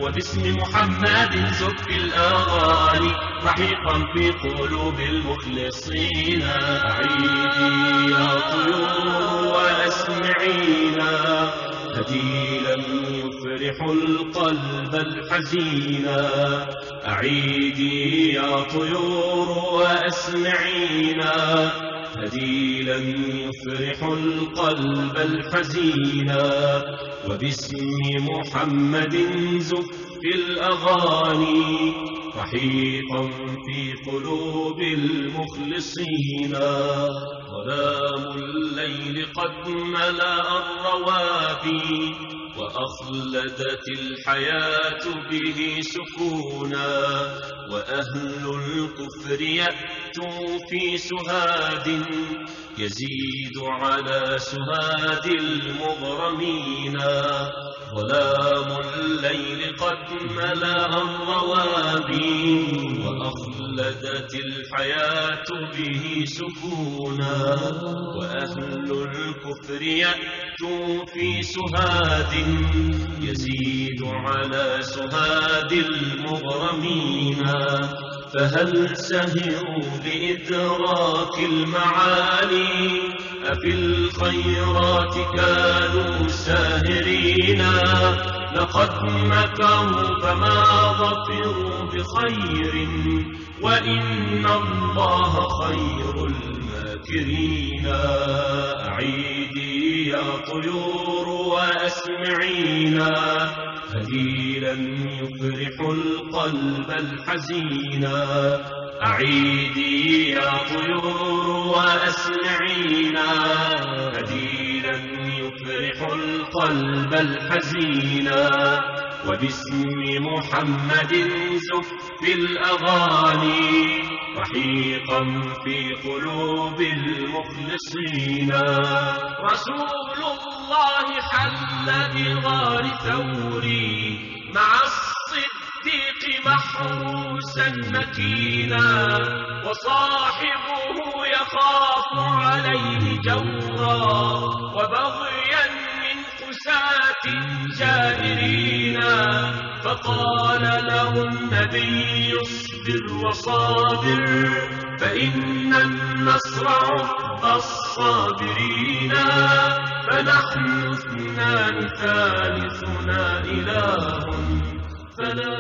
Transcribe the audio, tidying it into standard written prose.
وباسم محمد زك الأغاني رحيقا في قلوب المخلصين. عيدي يا طيور وأسمعينا هديلا يفرح القلب الحزينا. أعيدي يا طيور وأسمعينا هديلا يفرح القلب الحزينا. وباسم محمد زف الأغاني رحيقا في قلوب المخلصين. ظلام الليل قد ملأ الروابي وأخلدت الحياة به سكونا. وأهل الكفر يأتوا في سهاد يزيد على سهاد المغرمين. ظلام الليل قد ملأ الروابي وأخلدت الحياة به سكونا. وأهل الكفر يأتوا في سهاد يزيد على سهاد المغرمين. فهل سهروا لإدراك المعالي أفي الخيرات كانوا ساهرين؟ لقد مكروا فما ظفروا بخير وإن الله خير الماكرين. أعيدي يا طيور وأسمعينا هديلا يفرح القلب الحزينا. أعيدي يا طيور وأسمعينا هديلا يفرح القلب الحزينا. وباسم محمد زف الأغاني رحيقا في قلوب المخلصين. رسول الله حل بغار ثوري مع الصديق محروسا مكينا. وصاحبه يخاف عليه جورا وبغيا من قساة جائرين. فقال له النبي اصبر وصابر فإن النصر عقبى الصابرين. فنحن اثنان ثالثنا إله فلا